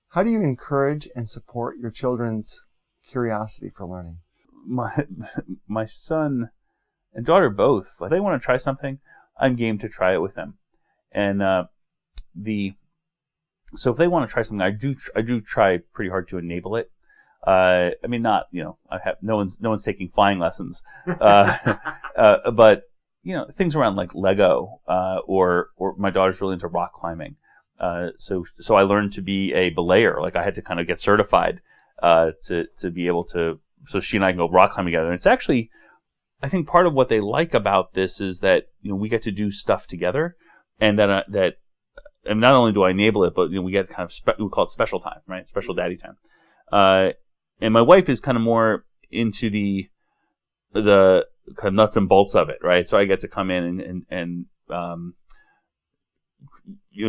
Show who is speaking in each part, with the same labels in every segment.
Speaker 1: How do you encourage and support your children's curiosity for learning?
Speaker 2: My son and daughter both, if they want to try something, I'm game to try it with them. And so if they want to try something, I do try pretty hard to enable it. I mean, not, I have no one's taking flying lessons, but things around like Lego, or my daughter's really into rock climbing. So I learned to be a belayer. Like I had to kind of get certified to be able to, so she and I can go rock climbing together. And it's actually, I think part of what they like about this is that we get to do stuff together, and and not only do I enable it, but we get kind of we call it special time, right? Special daddy time. And my wife is kind of more into the kind of nuts and bolts of it, right? So I get to come in and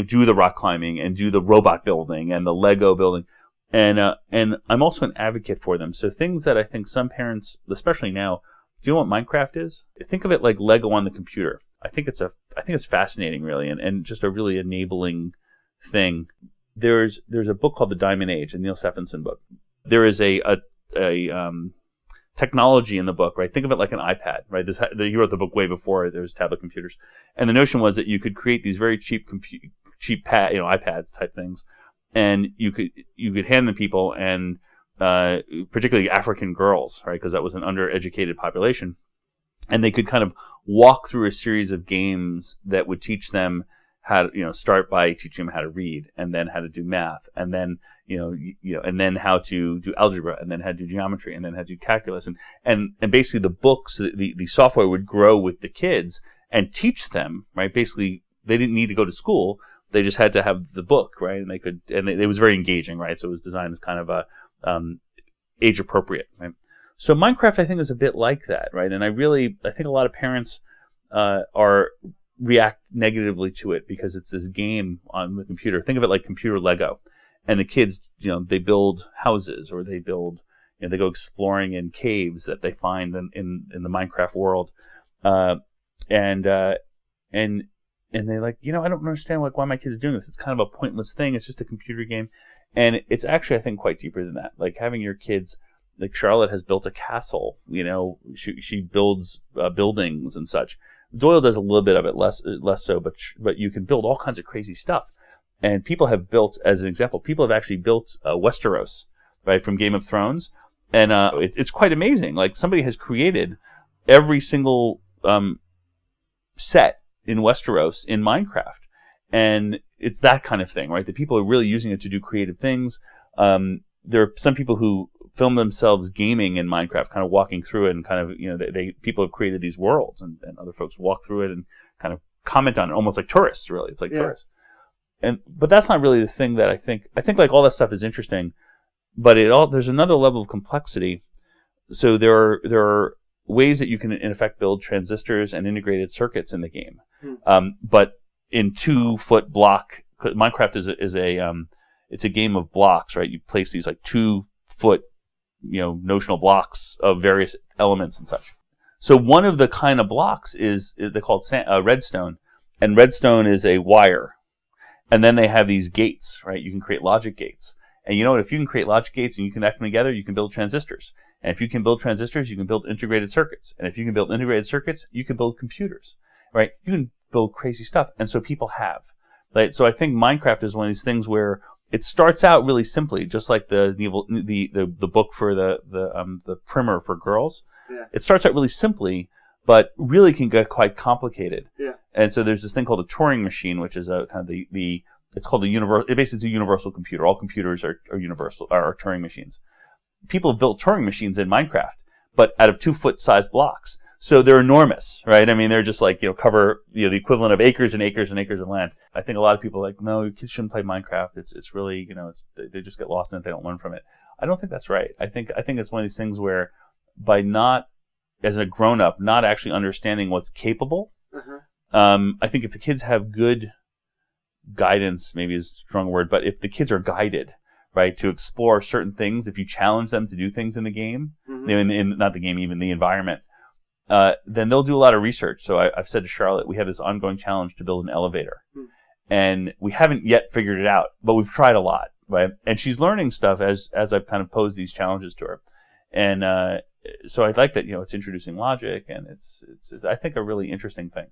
Speaker 2: do the rock climbing and do the robot building and the Lego building. And I'm also an advocate for them. So things that I think some parents, especially now, do you know what Minecraft is? Think of it like Lego on the computer. I think it's fascinating, really, and just a really enabling thing. There's a book called The Diamond Age, a Neil Stephenson book. There is a technology in the book, right? Think of it like an iPad, right? He wrote the book way before there was tablet computers, and the notion was that you could create these very cheap iPads type things, and you could hand them people, and particularly African girls, right? Because that was an undereducated population, and they could kind of walk through a series of games that would teach them how to, start by teaching them how to read, and then how to do math, and then and then how to do algebra, and then how to do geometry, and then how to do calculus, and basically the books, the software would grow with the kids and teach them, right? Basically, they didn't need to go to school; they just had to have the book, right? And it was very engaging, right? So it was designed as kind of a age appropriate, right? So Minecraft, I think, is a bit like that, right? And I think a lot of parents react negatively to it because it's this game on the computer. Think of it like computer Lego. And the kids, they build houses, or they build, they go exploring in caves that they find in the Minecraft world. And they're like, I don't understand why my kids are doing this. It's kind of a pointless thing. It's just a computer game. And it's actually, I think, quite deeper than that. Like having your kids, like Charlotte has built a castle, she builds buildings and such. Doyle does a little bit of it, less so, but you can build all kinds of crazy stuff. And people have built, as an example, actually built Westeros, right, from Game of Thrones. And it's quite amazing. Like somebody has created every single set in Westeros in Minecraft. And it's that kind of thing, right? The people are really using it to do creative things. There are some people who film themselves gaming in Minecraft, kind of walking through it, and kind of, people have created these worlds, and other folks walk through it and kind of comment on it, almost like tourists, really. It's like tourists. But that's not really the thing that I think like all that stuff is interesting, but there's another level of complexity. So there are ways that you can, in effect, build transistors and integrated circuits in the game. But in 2-foot block, Minecraft it's a game of blocks, right? You place these like 2-foot, notional blocks of various elements and such. So one of the kind of blocks they're called redstone, and redstone is a wire. And then they have these gates, right? You can create logic gates. And you know what? If you can create logic gates and you connect them together, you can build transistors. And if you can build transistors, you can build integrated circuits. And if you can build integrated circuits, you can build computers, right? You can build crazy stuff. And so people have, right? So I think Minecraft is one of these things where it starts out really simply, just like the book for the primer for girls. Yeah. It starts out really simply, but really can get quite complicated. Yeah. And so there's this thing called a Turing machine, which is a kind of it's called it basically is a universal computer. All computers are universal, are Turing machines. People have built Turing machines in Minecraft, but out of 2-foot sized blocks. So they're enormous, right? I mean, they're just like, cover, the equivalent of acres and acres and acres of land. I think a lot of people are like, no, kids shouldn't play Minecraft. It's really, they just get lost in it. They don't learn from it. I don't think that's right. I think it's one of these things where by not, as a grown-up, not actually understanding what's capable, I think if the kids have good guidance, maybe is a strong word, but if the kids are guided, right, to explore certain things, if you challenge them to do things in the game, not the game, even the environment, then they'll do a lot of research. So I've said to Charlotte, we have this ongoing challenge to build an elevator. And we haven't yet figured it out, but we've tried a lot. right? And she's learning stuff as I've kind of posed these challenges to her. And so I like that, it's introducing logic, and it's I think a really interesting thing.